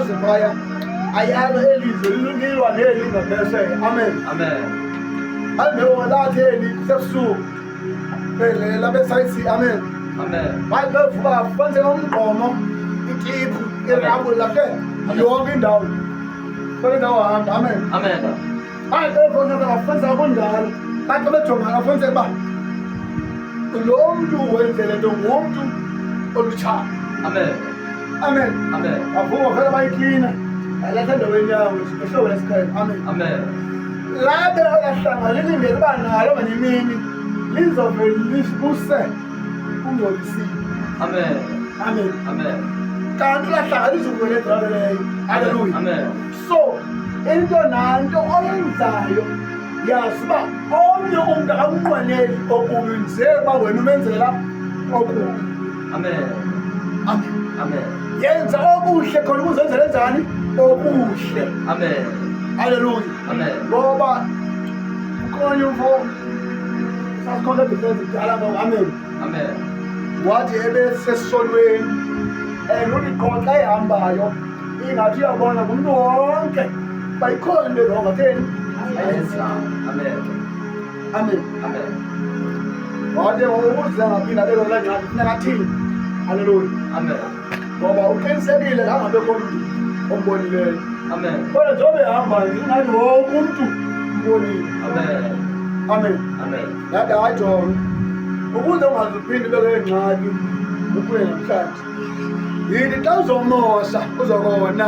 amazwe phaya ayalo elizwe lilungilwa nelinga phesheya. Amen. Amen. Almewalathi eli sebusuku belela besayithi amen. Amen. Bayivuka fanze umgqomo ikipu irabo lakhe yonke indawo. Kule ndawo hamba. Amen. Amen. Ayibona bafanze abondala. Kanti bejonga bafanze ba lo muntu wenze lento ngumuntu olutsha. Amen. Amen. Amen. Avuka vele bayiklina alatha endaweni yawo ehlobo lesikhaya. Amen. Amen. Labe olahlanga lilindele uba nalo nemini lizovele libuse ungcolisile. Amen. Amen. Amen. Kanti lahlanga lizovele endaweni leyo. Hallelujah. Amen. So into nanto oyenzayo yazi uba omnye umntu akamnqweneli okubi njengoba wena umenzela okubi. Amen. Amen. Amen. Yenza okuhle khona ukuzenzela njani okuhle. Amen. Hallelujah. Amen. Ngoba ukhona umfo sasikhona defense kudala ngoba amen. Amen. Wathi ebesesonweni uliqoqa ehambayo ingathi uyabona ngumuntu wonke bayikhona into erongo theni ayenza. Amen. Amen. Amen. Wathi ukuze angaphinda lelo lancane funeka athini. Hallelujah. Amen. Ngoba uqinisekile la ngabe khona umuntu ombonileyo. Amen. Kodwa njengoba ehamba ingani wonke umuntu umbonile. Amen. Amen. Amen. Yada wajonga ukuze ungazuphinde beke ngcaki ukuye namhlanje. Yini xa uzomosha uzokona.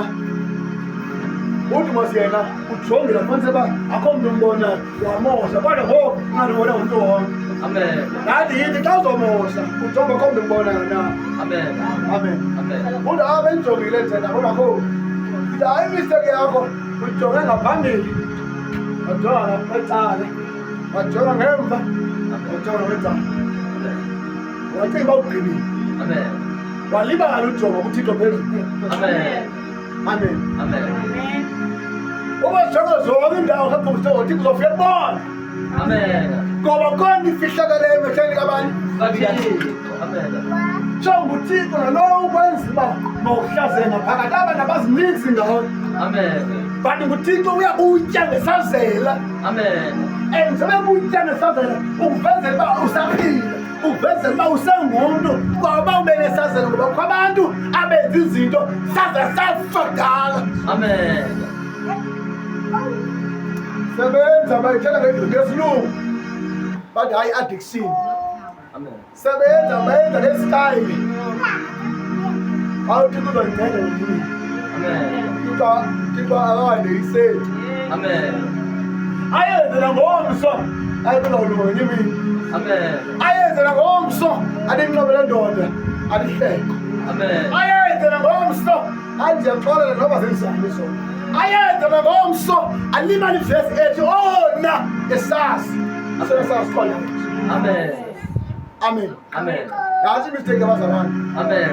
Uthi masiyena ujongela manje ba akho umuntu ombonayo uyamosha kodwa ngoku ngani wona umuntu wonke. Amen. Ngathi yini xa uzomosha ujonga akho umuntu ombonayo na. Amen. Amen. Amen. Umuntu abenjongile njena kodwa akho hayi mistake yakho ujonge ngaphambili. Wajonga ngecala. Wajonga ngemva. Wajonga ngecala. Wacinga ugqinile. Amen. Walibala ujonga kuThixo phezulu. Amen. Amen. Amen. Uma jonga zonke indawo kaGusto uThixo uzofika kubona. Amen. Ngoba khona ifihlakele emehlweni kabani? Amen. Jonga uThixo nalowo ukwenza uba mawuhlaze ngaphakathi abantu abazininzi ngawo. Amen. But nguThixo uyabutya ngesazela. Amen. And sebebutya ngesazela ukuvezela uba usaphila. Uvezela uba usengumuntu ngoba ube nesazela ngoba kukho abantu abenza izinto saze safakala. Amen. Sebenza bayitshela ngesilungu bathi hayi addiction. Amen. Sebenza bayenza ngesitayile awuthi kuzonceda nini. Amen. Thixo akawandeliseli. Amen. Ayenze nangomso ayibuzawulunga ngenye imini. Amen. Ayenze nangomso alinqobele ndoda alihleke. Amen. Ayenze nangomso andiyaxolela noba zinjani so. Ayenze nangomso alimali ivesi ethi ona esasi asesasi khona. Amen. Amen. Amen. Yazi imistake abazalwane. Amen.